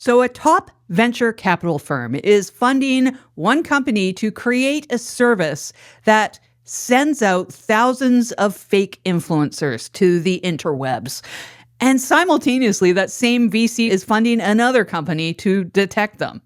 So, a top venture capital firm is funding one company to create a service that sends out thousands of fake influencers to the interwebs. And simultaneously, that same VC is funding another company to detect them.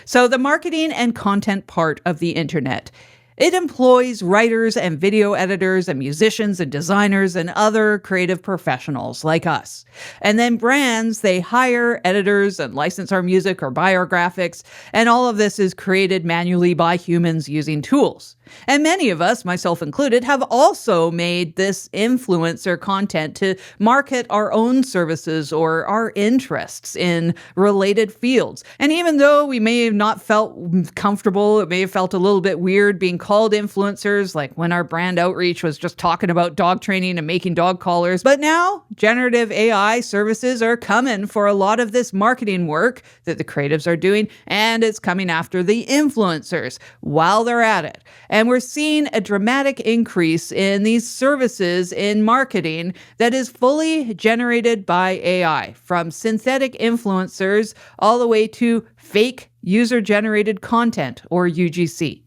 So, the marketing and content part of the internet. It employs writers and video editors and musicians and designers and other creative professionals like us. And then brands, they hire editors and license our music or buy our graphics. And all of this is created manually by humans using tools. And many of us, myself included, have also made this influencer content to market our own services or our interests in related fields. And even though we may have not felt comfortable, it may have felt a little bit weird being called influencers, like when our brand outreach was just talking about dog training and making dog collars. But now, generative AI services are coming for a lot of this marketing work that the creatives are doing, and it's coming after the influencers while they're at it. And we're seeing a dramatic increase in these services in marketing that is fully generated by AI, from synthetic influencers all the way to fake user-generated content, or UGC.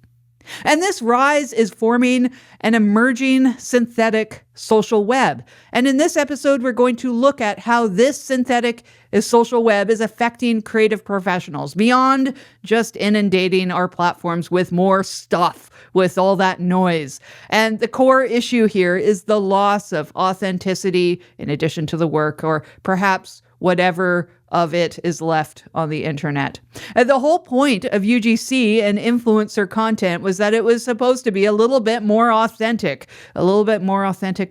And this rise is forming an emerging synthetic social web. And in this episode, we're going to look at how this synthetic social web is affecting creative professionals beyond just inundating our platforms with more stuff, with all that noise. And the core issue here is the loss of authenticity in addition to the work, or perhaps whatever of it is left on the internet. And the whole point of UGC and influencer content was that it was supposed to be a little bit more authentic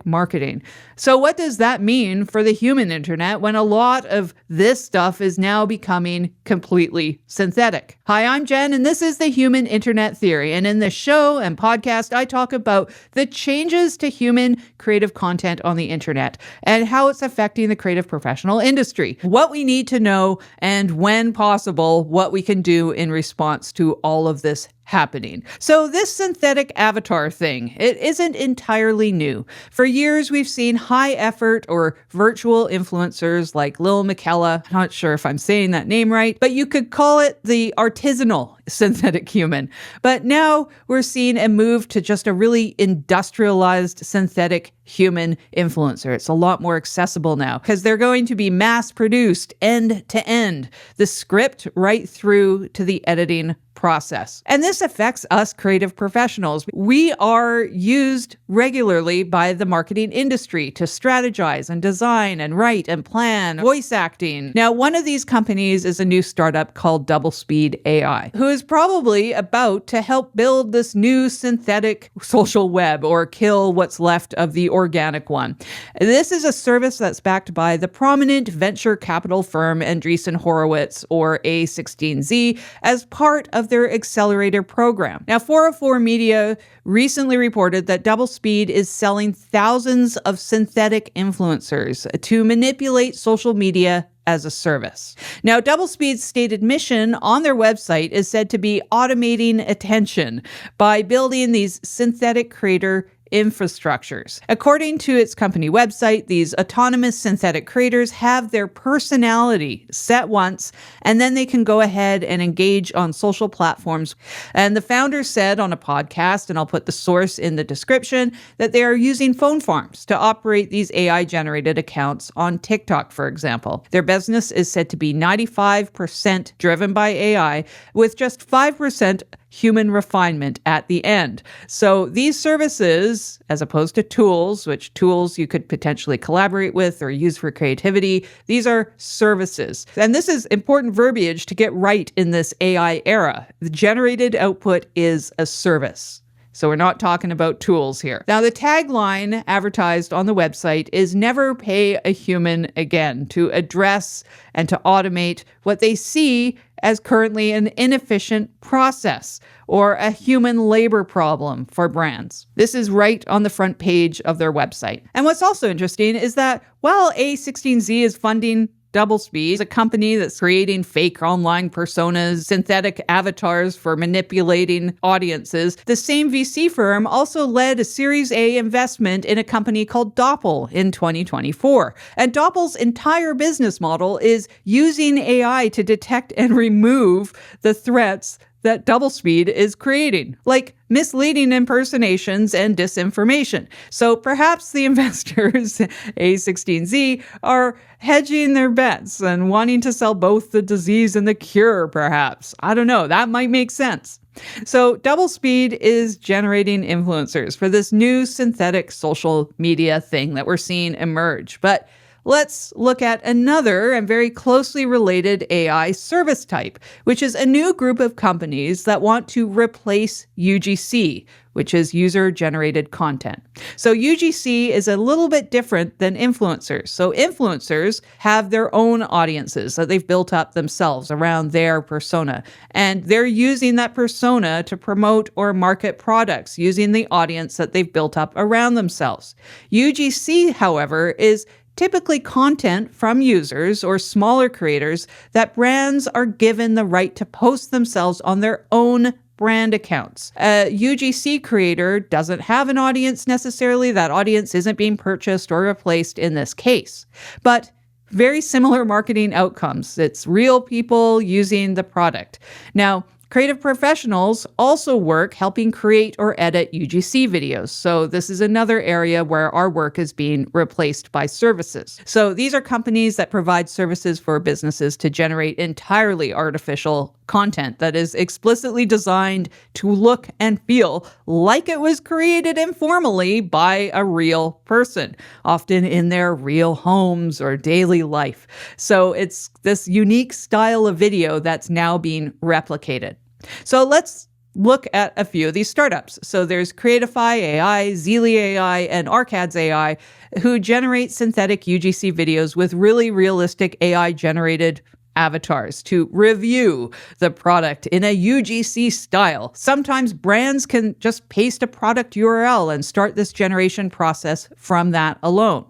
marketing. So what does that mean for the human internet when a lot of this stuff is now becoming completely synthetic? Hi, I'm Jen, and this is the Human Internet Theory. And in this show and podcast, I talk about the changes to human creative content on the internet and how it's affecting the creative professional industry, what we need to know, and when possible, what we can do in response to all of this happening. So this synthetic avatar thing, it isn't entirely new. For years, we've seen high effort or virtual influencers like Lil Miquela. I'm not sure if I'm saying that name right, but you could call it the artisanal synthetic human. But now we're seeing a move to just a really industrialized synthetic human influencer. It's a lot more accessible now because they're going to be mass produced end to end, the script right through to the editing process. And this affects us creative professionals. We are used regularly by the marketing industry to strategize and design and write and plan voice acting. Now, one of these companies is a new startup called Doublespeed AI, who is probably about to help build this new synthetic social web or kill what's left of the organic one. This is a service that's backed by the prominent venture capital firm Andreessen Horowitz, or A16Z, as part of their accelerator program. Now, 404 Media recently reported that Doublespeed is selling thousands of synthetic influencers to manipulate social media as a service. Now, Doublespeed's stated mission on their website is said to be automating attention by building these synthetic creator infrastructures. According to its company website, these autonomous synthetic creators have their personality set once, and then they can go ahead and engage on social platforms. And the founder said on a podcast, and I'll put the source in the description, that they are using phone farms to operate these AI-generated accounts on TikTok, for example. Their business is said to be 95% driven by AI, with just 5% human refinement at the end. So these services, as opposed to tools, which tools you could potentially collaborate with or use for creativity, these are services. And this is important verbiage to get right in this AI era. The generated output is a service. So we're not talking about tools here. Now, the tagline advertised on the website is "Never pay a human again," to address and to automate what they see as currently an inefficient process or a human labor problem for brands. This is right on the front page of their website. And what's also interesting is that while A16Z is funding Doublespeed is a company that's creating fake online personas, synthetic avatars for manipulating audiences. The same VC firm also led a Series A investment in a company called Doppel in 2024. And Doppel's entire business model is using AI to detect and remove the threats that Doublespeed is creating, like misleading impersonations and disinformation. So perhaps the investors, A16Z, are hedging their bets and wanting to sell both the disease and the cure, perhaps. I don't know. That might make sense. So Doublespeed is generating influencers for this new synthetic social media thing that we're seeing emerge. But let's look at another and very closely related AI service type, which is a new group of companies that want to replace UGC, which is user-generated content. So UGC is a little bit different than influencers. So influencers have their own audiences that they've built up themselves around their persona, and they're using that persona to promote or market products using the audience that they've built up around themselves. UGC, however, is typically content from users or smaller creators that brands are given the right to post themselves on their own brand accounts. A UGC creator doesn't have an audience necessarily. That audience isn't being purchased or replaced in this case. But very similar marketing outcomes. It's real people using the product. Now, creative professionals also work helping create or edit UGC videos. So this is another area where our work is being replaced by services. So these are companies that provide services for businesses to generate entirely artificial content that is explicitly designed to look and feel like it was created informally by a real person, often in their real homes or daily life. So it's this unique style of video that's now being replicated. So let's look at a few of these startups. So there's Creatify AI, Zeely AI, and Arcads AI, who generate synthetic UGC videos with really realistic AI-generated avatars to review the product in a UGC style. Sometimes brands can just paste a product URL and start this generation process from that alone.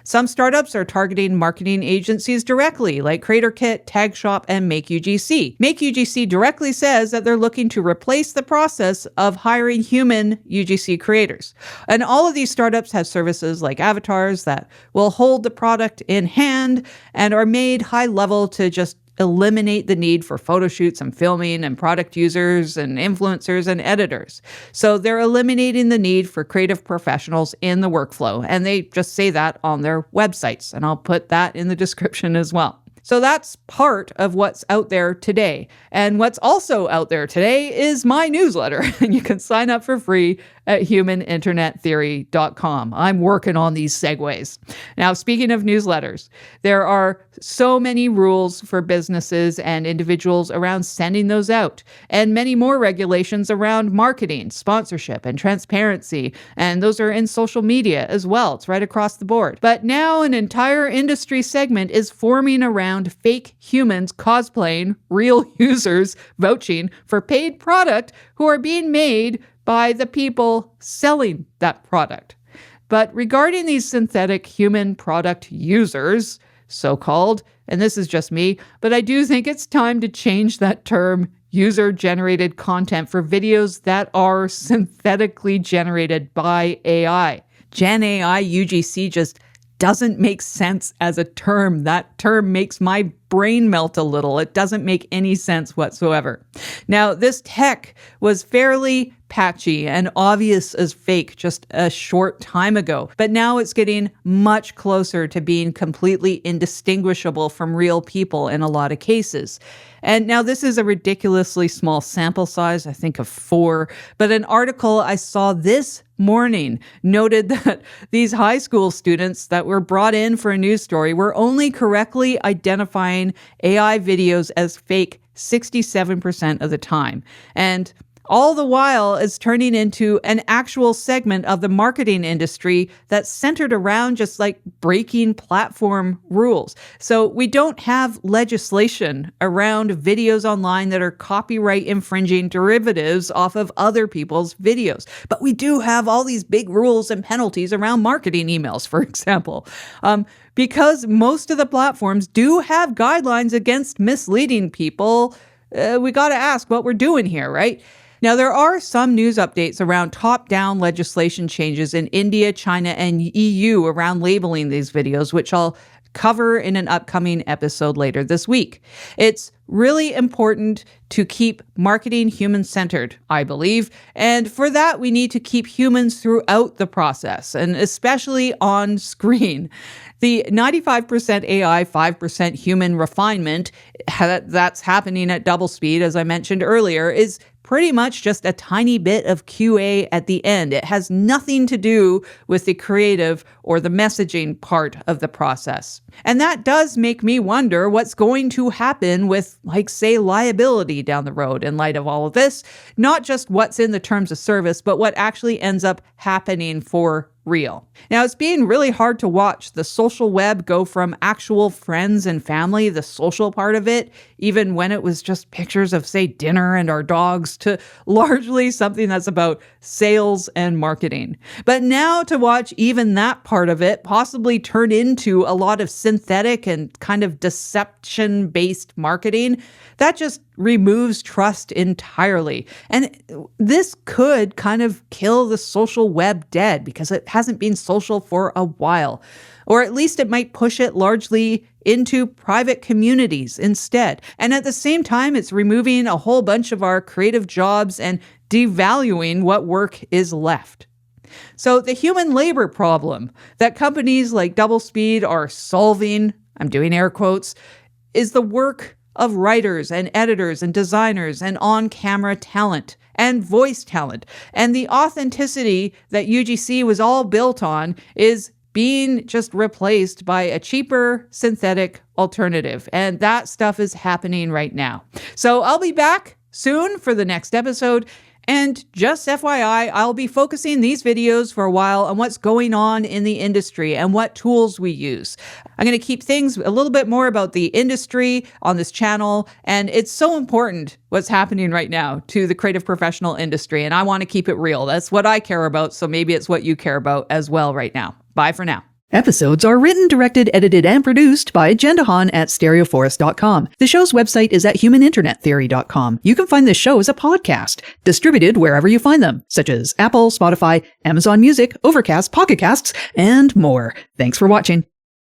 Some startups are targeting marketing agencies directly, like CreatorKit, TagShop, and MakeUGC. MakeUGC directly says that they're looking to replace the process of hiring human UGC creators. And all of these startups have services like avatars that will hold the product in hand and are made high level to just eliminate the need for photo shoots and filming and product users and influencers and editors. So they're eliminating the need for creative professionals in the workflow, and they just say that on their websites, and I'll put that in the description as well. So that's part of what's out there today. And what's also out there today is my newsletter. And you can sign up for free at humaninternettheory.com. I'm working on these segues. Now, speaking of newsletters, there are so many rules for businesses and individuals around sending those out, and many more regulations around marketing, sponsorship, and transparency. And those are in social media as well. It's right across the board. But now an entire industry segment is forming around fake humans cosplaying real users vouching for paid product who are being made by the people selling that product. But regarding these synthetic human product users, so-called, and this is just me, but I do think it's time to change that term user-generated content for videos that are synthetically generated by AI. Gen AI UGC just doesn't make sense as a term. That term makes my brain melt a little. It doesn't make any sense whatsoever. Now, this tech was fairly patchy and obvious as fake just a short time ago, but now it's getting much closer to being completely indistinguishable from real people in a lot of cases. And now this is a ridiculously small sample size, I think of 4, but an article I saw this morning noted that these high school students that were brought in for a news story were only correctly identifying AI videos as fake 67% of the time. And All the while, it's turning into an actual segment of the marketing industry that's centered around just like breaking platform rules. So we don't have legislation around videos online that are copyright infringing derivatives off of other people's videos. But we do have all these big rules and penalties around marketing emails, for example. Because most of the platforms do have guidelines against misleading people, we got to ask what we're doing here, right? Now, there are some news updates around top-down legislation changes in India, China, and EU around labeling these videos, which I'll cover in an upcoming episode later this week. It's really important to keep marketing human-centered, I believe, and for that, we need to keep humans throughout the process, and especially on screen. The 95% AI, 5% human refinement that's happening at Doublespeed, as I mentioned earlier, is pretty much just a tiny bit of QA at the end. It has nothing to do with the creative or the messaging part of the process. And that does make me wonder what's going to happen with, like, say, liability down the road in light of all of this. Not just what's in the terms of service, but what actually ends up happening for real. Now, it's been really hard to watch the social web go from actual friends and family, the social part of it, even when it was just pictures of, say, dinner and our dogs, to largely something that's about sales and marketing. But now to watch even that part of it possibly turn into a lot of synthetic and kind of deception-based marketing, that just removes trust entirely. And this could kind of kill the social web dead because it hasn't been social for a while. Or at least it might push it largely into private communities instead. And at the same time, it's removing a whole bunch of our creative jobs and devaluing what work is left. So the human labor problem that companies like Doublespeed are solving, I'm doing air quotes, is the work of writers and editors and designers and on-camera talent and voice talent. And the authenticity that UGC was all built on is being just replaced by a cheaper synthetic alternative. And that stuff is happening right now. So I'll be back soon for the next episode. And just FYI, I'll be focusing these videos for a while on what's going on in the industry and what tools we use. I'm going to keep things a little bit more about the industry on this channel, and it's so important what's happening right now to the creative professional industry, and I want to keep it real. That's what I care about, so maybe it's what you care about as well right now. Bye for now. Episodes are written, directed, edited, and produced by Jendahan at stereoforest.com. The show's website is at humaninternettheory.com. You can find this show as a podcast, distributed wherever you find them, such as Apple, Spotify, Amazon Music, Overcast, Pocket Casts, and more. Thanks for watching.